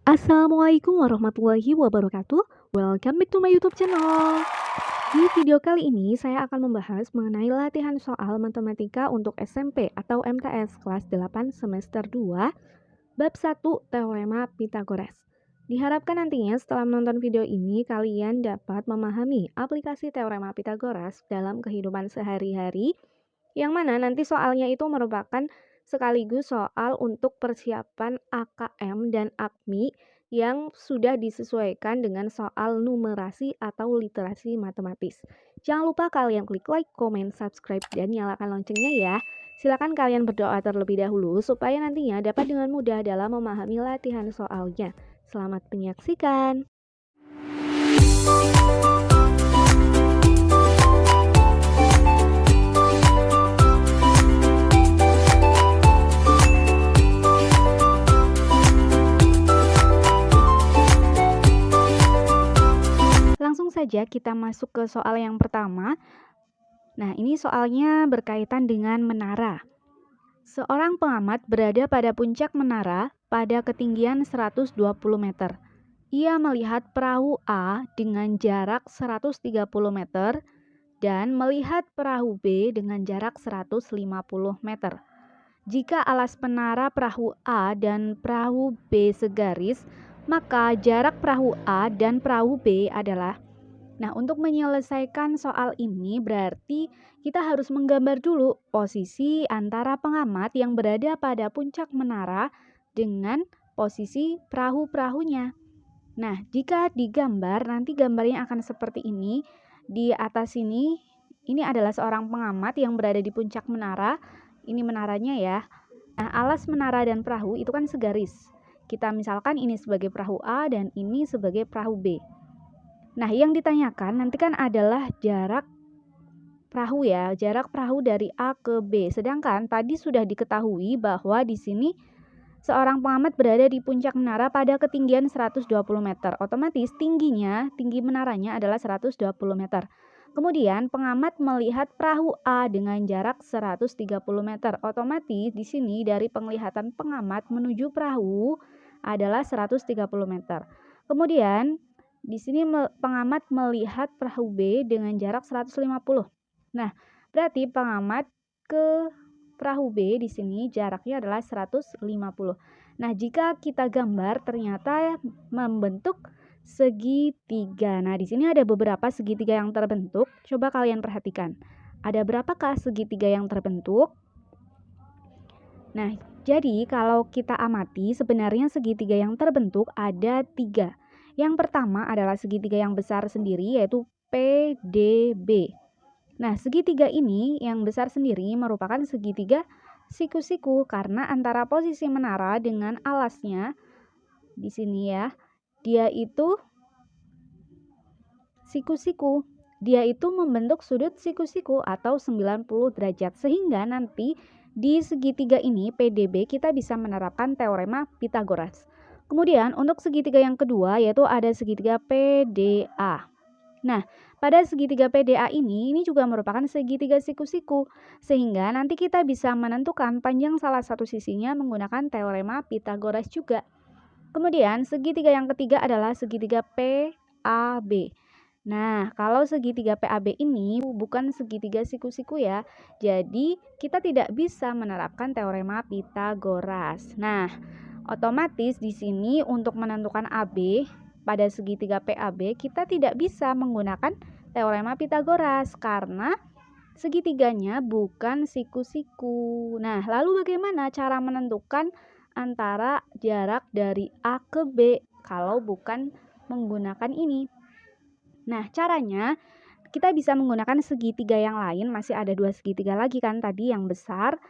Assalamualaikum warahmatullahi wabarakatuh. Welcome back to my YouTube channel. Di video kali ini saya akan membahas mengenai latihan soal matematika untuk SMP atau MTS kelas 8 semester 2 bab 1 teorema Pythagoras. Diharapkan nantinya setelah menonton video ini kalian dapat memahami aplikasi teorema Pythagoras dalam kehidupan sehari-hari, yang mana nanti soalnya itu merupakan sekaligus soal untuk persiapan AKM dan AKMI yang sudah disesuaikan dengan soal numerasi atau literasi matematis. Jangan lupa kalian klik like, komen, subscribe, dan nyalakan loncengnya ya. Silakan kalian berdoa terlebih dahulu supaya nantinya dapat dengan mudah dalam memahami latihan soalnya. Selamat menyaksikan. Langsung saja kita masuk ke soal yang pertama. Nah, ini soalnya berkaitan dengan menara. Seorang pengamat berada pada puncak menara pada ketinggian 120 meter. Ia melihat perahu A dengan jarak 130 meter dan melihat perahu B dengan jarak 150 meter. Jika alas menara perahu A dan perahu B segaris, maka jarak perahu A dan perahu B adalah. Nah, untuk menyelesaikan soal ini berarti kita harus menggambar dulu posisi antara pengamat yang berada pada puncak menara dengan posisi perahu-perahunya. Nah, jika digambar, nanti gambarnya akan seperti ini. Di atas ini adalah seorang pengamat yang berada di puncak menara. Ini menaranya ya. Nah, alas menara dan perahu itu kan segaris. Kita misalkan ini sebagai perahu A dan ini sebagai perahu B. Nah, yang ditanyakan nanti kan adalah jarak perahu ya, jarak perahu dari A ke B. Sedangkan tadi sudah diketahui bahwa di sini seorang pengamat berada di puncak menara pada ketinggian 120 meter. Otomatis tinggi menaranya adalah 120 meter. Kemudian pengamat melihat perahu A dengan jarak 130 meter. Otomatis di sini dari penglihatan pengamat menuju perahu adalah 130 meter. Kemudian di sini pengamat melihat perahu B dengan jarak 150. Nah, berarti pengamat ke perahu B di sini jaraknya adalah 150. Nah, jika kita gambar ternyata membentuk segitiga. Nah, di sini ada beberapa segitiga yang terbentuk. Coba kalian perhatikan. Ada berapakah segitiga yang terbentuk? Nah, jadi kalau kita amati sebenarnya segitiga yang terbentuk ada 3. Yang pertama adalah segitiga yang besar sendiri yaitu PDB. Nah, segitiga ini yang besar sendiri merupakan segitiga siku-siku karena antara posisi menara dengan alasnya di sini ya, dia itu siku-siku. Dia itu membentuk sudut siku-siku atau 90 derajat sehingga nanti di segitiga ini PDB kita bisa menerapkan teorema Pythagoras. Kemudian untuk segitiga yang kedua yaitu ada segitiga PDA. Nah, pada segitiga PDA ini juga merupakan segitiga siku-siku, sehingga nanti kita bisa menentukan panjang salah satu sisinya menggunakan teorema Pythagoras juga. Kemudian segitiga yang ketiga adalah segitiga PAB. Nah, kalau segitiga PAB ini bukan segitiga siku-siku ya, jadi kita tidak bisa menerapkan teorema Pythagoras. Nah, otomatis di sini untuk menentukan AB pada segitiga PAB kita tidak bisa menggunakan teorema Pythagoras karena segitiganya bukan siku-siku. Nah, lalu bagaimana cara menentukan antara jarak dari A ke B kalau bukan menggunakan ini? Nah, caranya kita bisa menggunakan segitiga yang lain. Masih ada 2 segitiga lagi kan tadi, yang besar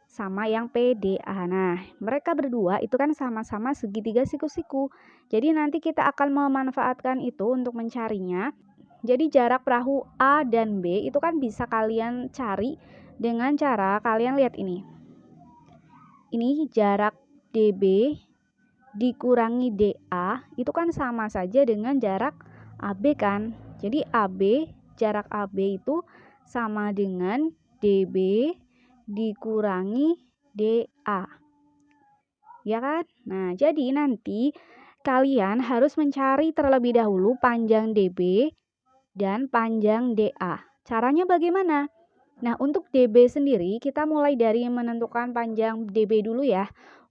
sama yang PDA. Nah, mereka berdua itu kan sama-sama segitiga siku-siku. Jadi nanti kita akan memanfaatkan itu untuk mencarinya. Jadi jarak perahu A dan B itu kan bisa kalian cari dengan cara kalian lihat ini. Ini jarak DB dikurangi DA itu kan sama saja dengan jarak AB kan. Jadi jarak AB itu sama dengan DB dikurangi DA. Ya kan? Nah, jadi nanti kalian harus mencari terlebih dahulu panjang DB dan panjang DA. Caranya bagaimana? Nah, untuk DB sendiri kita mulai dari menentukan panjang DB dulu ya.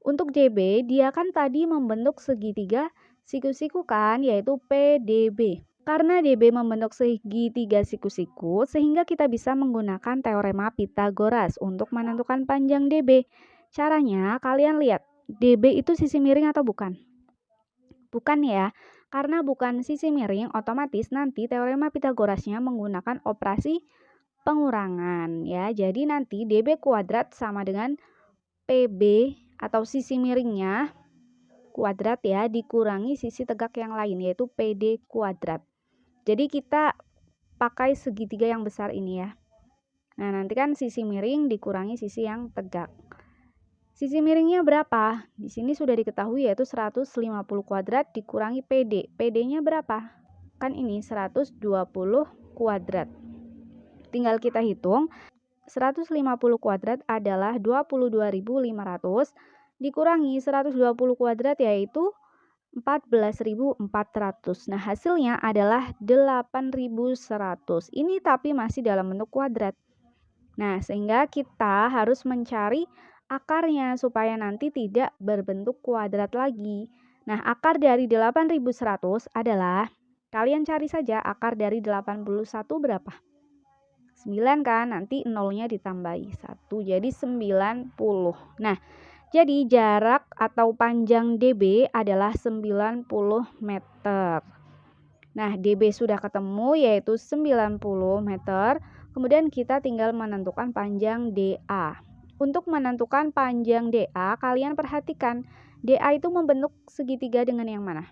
Untuk DB, dia kan tadi membentuk segitiga siku-siku kan, yaitu PDB. Karena DB membentuk segitiga siku-siku, sehingga kita bisa menggunakan teorema Pythagoras untuk menentukan panjang DB. Caranya, kalian lihat, DB itu sisi miring atau bukan? Bukan ya, karena bukan sisi miring, otomatis nanti teorema Pythagorasnya menggunakan operasi pengurangan ya. Jadi nanti DB kuadrat sama dengan PB atau sisi miringnya kuadrat ya, dikurangi sisi tegak yang lain yaitu PD kuadrat. Jadi kita pakai segitiga yang besar ini ya. Nah, nanti kan sisi miring dikurangi sisi yang tegak. Sisi miringnya berapa? Di sini sudah diketahui yaitu 150 kuadrat dikurangi PD. PD-nya berapa? Kan ini 120 kuadrat. Tinggal kita hitung. 150 kuadrat adalah 22.500 dikurangi 120 kuadrat yaitu 14.400. Nah, hasilnya adalah 8.100. Ini tapi masih dalam bentuk kuadrat. Nah, sehingga kita harus mencari akarnya supaya nanti tidak berbentuk kuadrat lagi. Nah, akar dari 8.100 adalah, kalian cari saja akar dari 81 berapa? 9 kan, nanti nolnya ditambahi 1, jadi 90. Nah, jadi jarak atau panjang DB adalah 90 meter. Nah, DB sudah ketemu yaitu 90 meter. Kemudian kita tinggal menentukan panjang DA. Untuk menentukan panjang DA, kalian perhatikan DA itu membentuk segitiga dengan yang mana?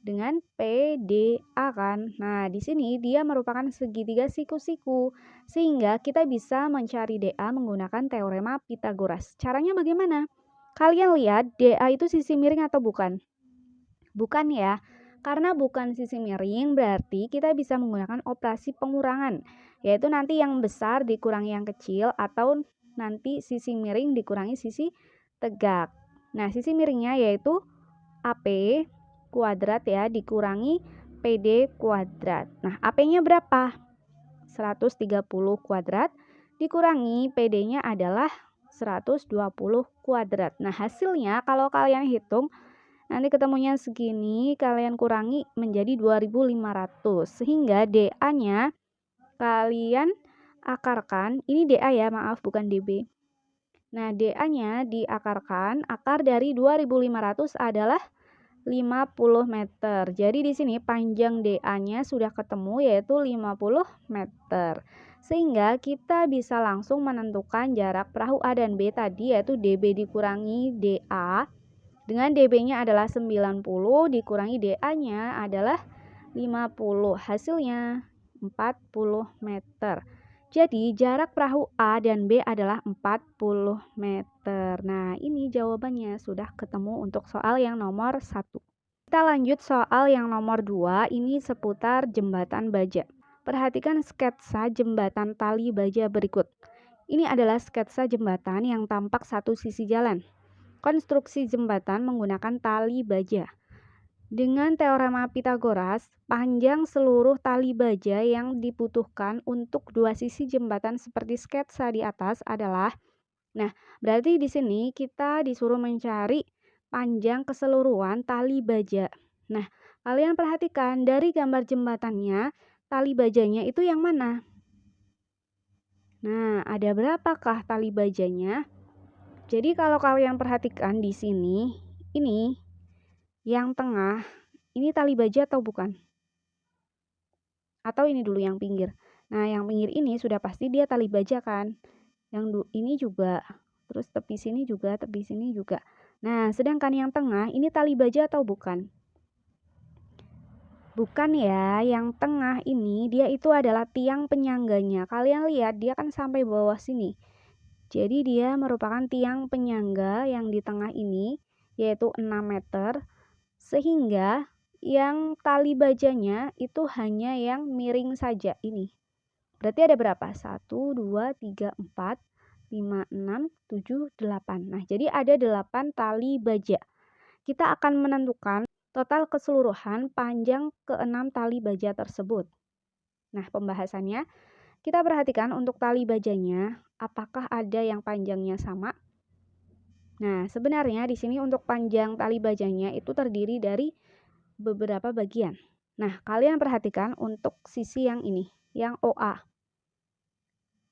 Dengan PDA kan. Nah, di sini dia merupakan segitiga siku-siku. Sehingga kita bisa mencari DA menggunakan teorema Pythagoras. Caranya bagaimana? Kalian lihat DA itu sisi miring atau bukan? Bukan ya. Karena bukan sisi miring berarti kita bisa menggunakan operasi pengurangan. Yaitu nanti yang besar dikurangi yang kecil atau nanti sisi miring dikurangi sisi tegak. Nah, sisi miringnya yaitu AP kuadrat ya dikurangi PD kuadrat. Nah, AP-nya berapa? 130 kuadrat dikurangi PD-nya adalah 120 kuadrat. Nah, hasilnya kalau kalian hitung nanti ketemunya segini, kalian kurangi menjadi 2.500. Sehingga DA-nya kalian akarkan, ini DA ya, maaf bukan DB. Nah, DA-nya diakarkan, akar dari 2.500 adalah 50 meter. Jadi di sini panjang DA-nya sudah ketemu yaitu 50 meter. Sehingga kita bisa langsung menentukan jarak perahu A dan B tadi yaitu DB dikurangi DA. Dengan DB-nya adalah 90 dikurangi DA-nya adalah 50. Hasilnya 40 meter. Jadi jarak perahu A dan B adalah 40 meter. Nah, ini jawabannya sudah ketemu untuk soal yang nomor 1. Kita lanjut soal yang nomor 2, ini seputar jembatan baja. Perhatikan sketsa jembatan tali baja berikut. Ini adalah sketsa jembatan yang tampak satu sisi jalan. Konstruksi jembatan menggunakan tali baja. Dengan teorema Pythagoras, panjang seluruh tali baja yang dibutuhkan untuk dua sisi jembatan seperti sketsa di atas adalah, nah, berarti di sini kita disuruh mencari panjang keseluruhan tali baja. Nah, kalian perhatikan dari gambar jembatannya, tali bajanya itu yang mana? Nah, ada berapakah tali bajanya? Jadi kalau kalian perhatikan di sini, ini yang tengah, ini tali baja atau bukan? Atau ini dulu yang pinggir. Nah, yang pinggir ini sudah pasti dia tali baja kan? Yang ini juga, terus tepi sini juga, tepi sini juga. Nah, sedangkan yang tengah ini tali baja atau bukan? Bukan ya, yang tengah ini dia itu adalah tiang penyangganya. Kalian lihat dia kan sampai bawah sini. Jadi dia merupakan tiang penyangga yang di tengah ini yaitu 6 meter. Sehingga yang tali bajanya itu hanya yang miring saja ini. Berarti ada berapa? 1, 2, 3, 4, 5, 6, 7, 8. Nah, jadi ada 8 tali baja. kita akan menentukan total keseluruhan panjang keenam tali baja tersebut. Nah, pembahasannya, kita perhatikan untuk tali bajanya, apakah ada yang panjangnya sama? Nah, sebenarnya di sini untuk panjang tali bajanya itu terdiri dari beberapa bagian. Nah, kalian perhatikan untuk sisi yang ini, yang OA.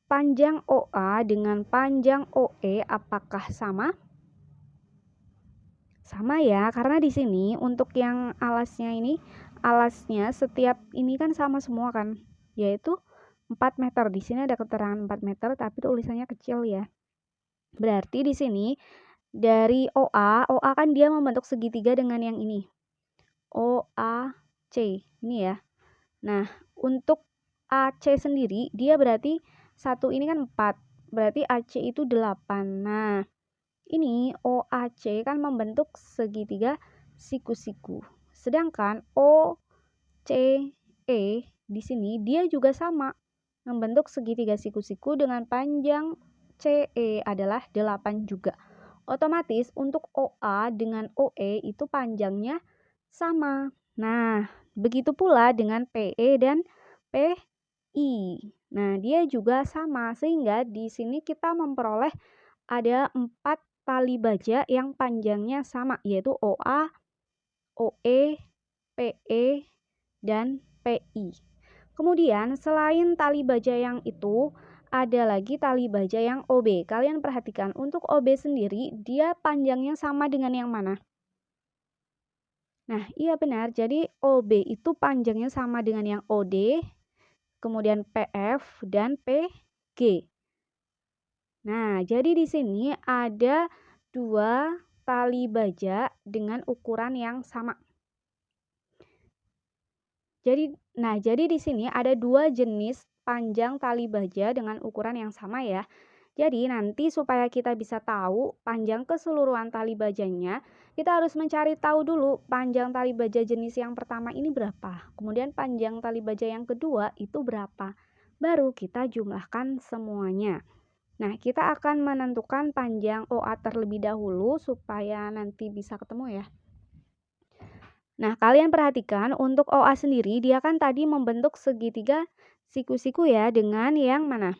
Panjang OA dengan panjang OE apakah sama? Sama ya, karena di sini untuk yang alasnya ini, alasnya setiap ini kan sama semua kan, yaitu 4 meter. Di sini ada keterangan 4 meter tapi tulisannya kecil ya. Berarti di sini dari OA kan dia membentuk segitiga dengan yang ini. OAC ini ya. Nah, untuk AC sendiri dia berarti satu ini kan 4. Berarti AC itu 8. Nah, ini OAC kan membentuk segitiga siku-siku. Sedangkan OCE di sini dia juga sama membentuk segitiga siku-siku dengan panjang CE adalah 8 juga. Otomatis untuk OA dengan OE itu panjangnya sama. Nah, begitu pula dengan PE dan PI. Nah, dia juga sama sehingga di sini kita memperoleh ada 4 tali baja yang panjangnya sama yaitu OA, OE, PE, dan PI. Kemudian selain tali baja yang itu ada lagi tali baja yang OB. Kalian perhatikan untuk OB sendiri dia panjangnya sama dengan yang mana? Nah, iya benar. Jadi OB itu panjangnya sama dengan yang OD, kemudian PF dan PG. Nah, jadi di sini ada 2 tali baja dengan ukuran yang sama. Jadi di sini ada 2 jenis panjang tali baja dengan ukuran yang sama ya. Jadi nanti supaya kita bisa tahu panjang keseluruhan tali bajanya, kita harus mencari tahu dulu panjang tali baja jenis yang pertama ini berapa. Kemudian panjang tali baja yang kedua itu berapa. Baru kita jumlahkan semuanya. Nah, kita akan menentukan panjang OA terlebih dahulu supaya nanti bisa ketemu ya. Nah, kalian perhatikan untuk OA sendiri dia kan tadi membentuk segitiga siku-siku ya dengan yang mana?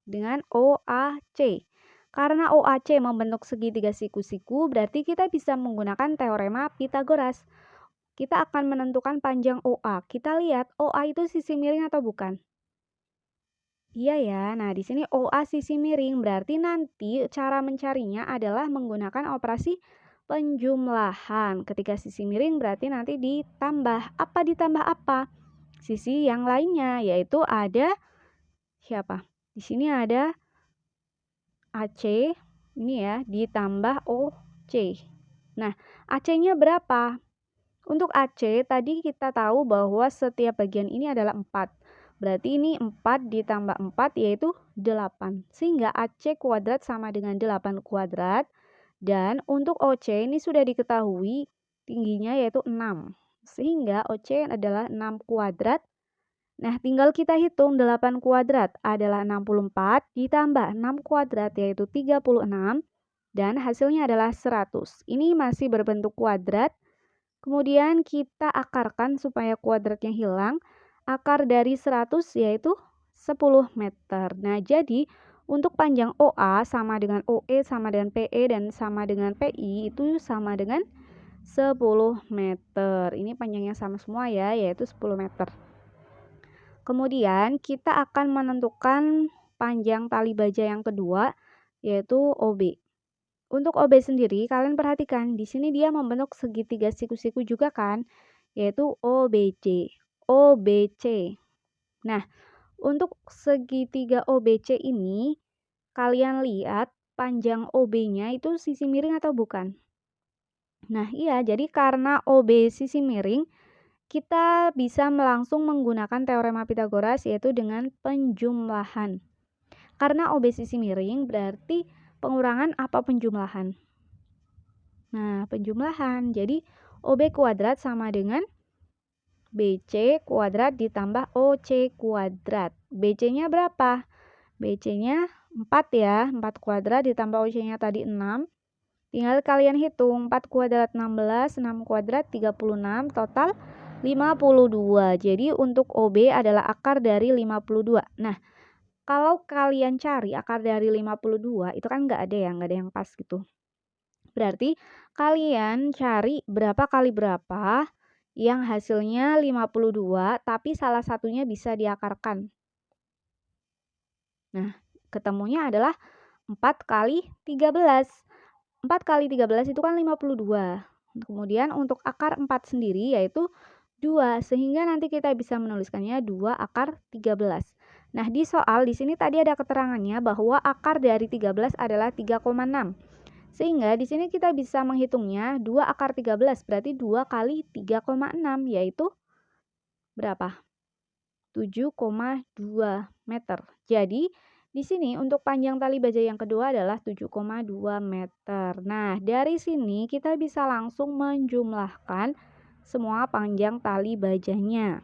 Dengan OAC. Karena OAC membentuk segitiga siku-siku, berarti kita bisa menggunakan teorema Pythagoras. Kita akan menentukan panjang OA. Kita lihat OA itu sisi miring atau bukan? Iya ya. Nah, di sini OA sisi miring, berarti nanti cara mencarinya adalah menggunakan operasi penjumlahan. Ketika sisi miring berarti nanti ditambah. Apa ditambah apa? Sisi yang lainnya, yaitu ada siapa? Di sini ada AC, ini ya, ditambah OC. Nah, AC-nya berapa? Untuk AC, tadi kita tahu bahwa setiap bagian ini adalah 4. Berarti ini 4 ditambah 4 yaitu 8. Sehingga AC kuadrat sama dengan 8 kuadrat. Dan untuk OC ini sudah diketahui tingginya yaitu 6. Sehingga OC adalah 6 kuadrat. Nah, tinggal kita hitung 8 kuadrat adalah 64 ditambah 6 kuadrat yaitu 36 dan hasilnya adalah 100. Ini masih berbentuk kuadrat. Kemudian kita akarkan supaya kuadratnya hilang. Akar dari 100 yaitu 10 meter. Nah, jadi untuk panjang OA sama dengan OE sama dengan PE dan sama dengan PI itu sama dengan 10 meter. Ini panjangnya sama semua ya, yaitu 10 meter. Kemudian kita akan menentukan panjang tali baja yang kedua yaitu OB. Untuk OB sendiri kalian perhatikan di sini dia membentuk segitiga siku-siku juga kan yaitu OBC. OBC. Nah, untuk segitiga OBC ini kalian lihat panjang OB-nya itu sisi miring atau bukan? Nah, iya, jadi karena OB sisi miring kita bisa langsung menggunakan teorema Pythagoras yaitu dengan penjumlahan. Karena OB sisi miring berarti pengurangan apa penjumlahan? Nah, penjumlahan. Jadi OB kuadrat sama dengan BC kuadrat ditambah OC kuadrat. BC-nya berapa? BC-nya 4 ya. 4 kuadrat ditambah OC-nya tadi 6. Tinggal kalian hitung, 4 kuadrat 16, 6 kuadrat 36, total 52. Jadi untuk OB adalah akar dari 52. Nah, kalau kalian cari akar dari 52, itu kan nggak ada yang pas gitu. Berarti kalian cari berapa kali berapa yang hasilnya 52, tapi salah satunya bisa diakarkan. Nah, ketemunya adalah 4 kali 13. 4 kali 13 itu kan 52. Kemudian untuk akar 4 sendiri yaitu 2, sehingga nanti kita bisa menuliskannya 2 akar 13. Nah, di soal di sini tadi ada keterangannya bahwa akar dari 13 adalah 3,6. Sehingga di sini kita bisa menghitungnya 2 akar 13, berarti 2 kali 3,6 yaitu berapa? 7,2 meter. Jadi, di sini untuk panjang tali baja yang kedua adalah 7,2 meter. Nah, dari sini kita bisa langsung menjumlahkan semua panjang tali bajanya.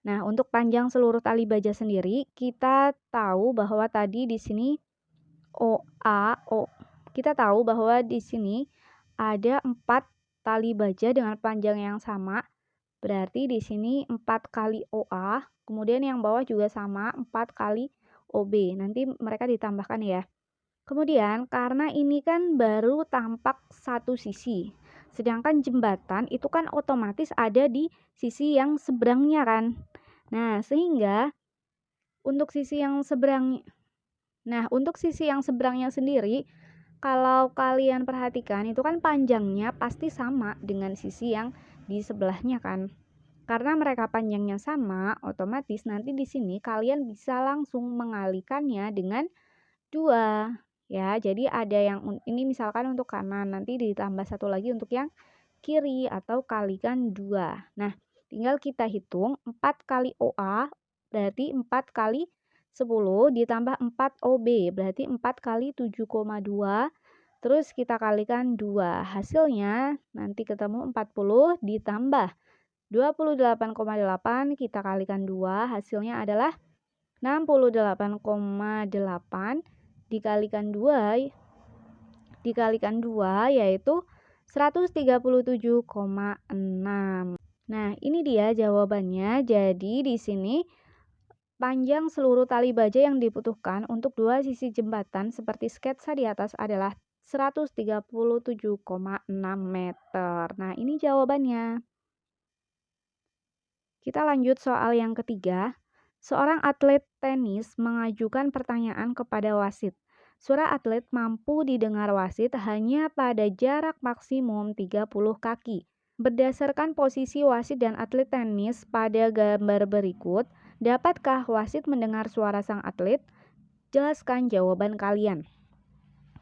Nah, untuk panjang seluruh tali baja sendiri, kita tahu bahwa tadi di sini kita tahu bahwa di sini ada 4 tali baja dengan panjang yang sama. Berarti di sini 4 kali OA, kemudian yang bawah juga sama 4 kali OB. Nanti mereka ditambahkan ya. Kemudian karena ini kan baru tampak satu sisi. Sedangkan jembatan itu kan otomatis ada di sisi yang seberangnya kan. Nah, sehingga untuk sisi yang seberangnya sendiri, kalau kalian perhatikan itu kan panjangnya pasti sama dengan sisi yang di sebelahnya kan. Karena mereka panjangnya sama, otomatis nanti di sini kalian bisa langsung mengalikannya dengan 2. Ya, jadi ada yang ini misalkan untuk kanan, nanti ditambah satu lagi untuk yang kiri atau kalikan 2. Nah, tinggal kita hitung 4 kali OA berarti 4 kali 10 ditambah 4 OB berarti 4 kali 7,2. Terus kita kalikan 2. Hasilnya nanti ketemu 40 ditambah 28,8 kita kalikan 2, hasilnya adalah 68,8 dikalikan 2 yaitu 137,6. Nah, ini dia jawabannya. Jadi di sini panjang seluruh tali baja yang dibutuhkan untuk dua sisi jembatan seperti sketsa di atas adalah 137,6 meter. Nah, ini jawabannya. Kita lanjut soal yang ketiga. Seorang atlet tenis mengajukan pertanyaan kepada wasit. Suara atlet mampu didengar wasit hanya pada jarak maksimum 30 kaki. Berdasarkan posisi wasit dan atlet tenis pada gambar berikut, dapatkah wasit mendengar suara sang atlet? Jelaskan jawaban kalian.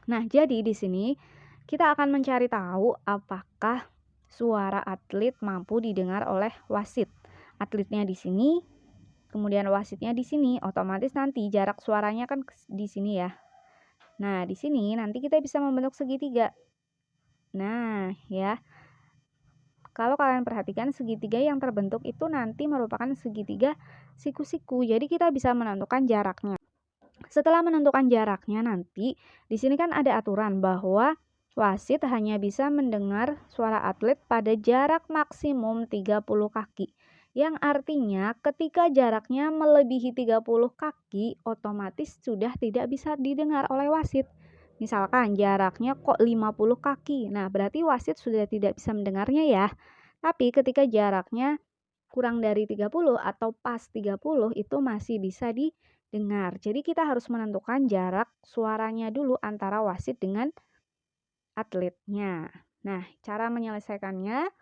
Nah, jadi di sini kita akan mencari tahu apakah suara atlet mampu didengar oleh wasit. Atletnya di sini, kemudian wasitnya di sini, otomatis nanti jarak suaranya kan di sini ya. Nah, di sini nanti kita bisa membentuk segitiga. Nah, ya. Kalau kalian perhatikan segitiga yang terbentuk itu nanti merupakan segitiga siku-siku. Jadi kita bisa menentukan jaraknya. Setelah menentukan jaraknya nanti, di sini kan ada aturan bahwa wasit hanya bisa mendengar suara atlet pada jarak maksimum 30 kaki. Yang artinya ketika jaraknya melebihi 30 kaki, otomatis sudah tidak bisa didengar oleh wasit. Misalkan jaraknya kok 50 kaki, nah berarti wasit sudah tidak bisa mendengarnya ya. Tapi ketika jaraknya kurang dari 30 atau pas 30 itu masih bisa didengar. Jadi kita harus menentukan jarak suaranya dulu antara wasit dengan atletnya. Nah, cara menyelesaikannya,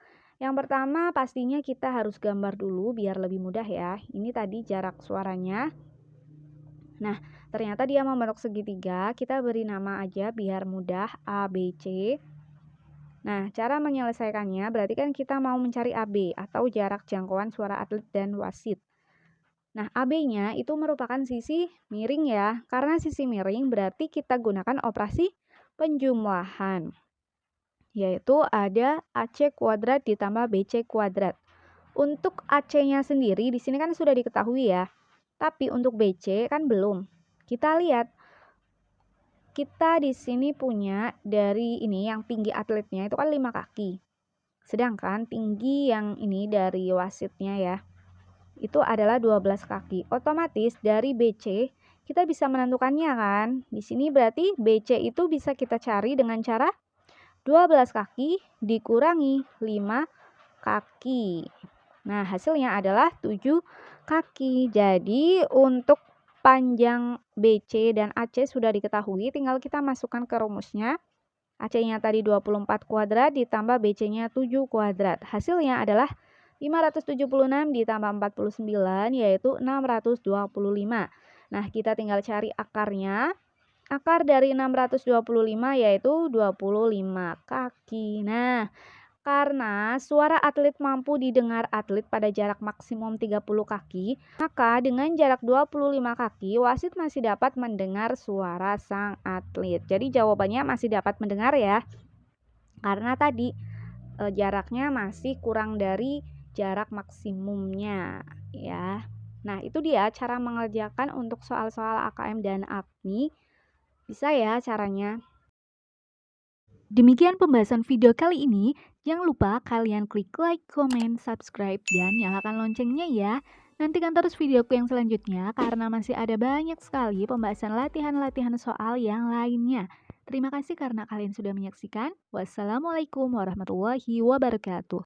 yang pertama pastinya kita harus gambar dulu biar lebih mudah ya. Ini tadi jarak suaranya. Nah, ternyata dia membentuk segitiga, kita beri nama aja biar mudah, A, B, C. Nah, cara menyelesaikannya berarti kan kita mau mencari AB atau jarak jangkauan suara atlet dan wasit. Nah, AB-nya itu merupakan sisi miring ya. Karena sisi miring berarti kita gunakan operasi penjumlahan. Yaitu ada AC kuadrat ditambah BC kuadrat. Untuk AC-nya sendiri di sini kan sudah diketahui ya. Tapi untuk BC kan belum. Kita lihat kita di sini punya dari ini yang tinggi atletnya itu kan 5 kaki. Sedangkan tinggi yang ini dari wasitnya ya, itu adalah 12 kaki. Otomatis dari BC kita bisa menentukannya kan. Di sini berarti BC itu bisa kita cari dengan cara 12 kaki dikurangi 5 kaki. Nah, hasilnya adalah 7 kaki. Jadi, untuk panjang BC dan AC sudah diketahui, tinggal kita masukkan ke rumusnya. AC-nya tadi 24 kuadrat ditambah BC-nya 7 kuadrat. Hasilnya adalah 576 ditambah 49 yaitu 625. Nah, kita tinggal cari akarnya. Akar dari 625 yaitu 25 kaki. Nah, karena suara atlet mampu didengar atlet pada jarak maksimum 30 kaki, maka dengan jarak 25 kaki, wasit masih dapat mendengar suara sang atlet. Jadi jawabannya masih dapat mendengar ya. Karena tadi jaraknya masih kurang dari jarak maksimumnya ya. Nah, itu dia cara mengerjakan untuk soal-soal AKM dan AKMI. Bisa ya caranya. Demikian pembahasan video kali ini. Jangan lupa kalian klik like, comment, subscribe, dan nyalakan loncengnya ya. Nantikan terus videoku yang selanjutnya karena masih ada banyak sekali pembahasan latihan-latihan soal yang lainnya. Terima kasih karena kalian sudah menyaksikan. Wassalamualaikum warahmatullahi wabarakatuh.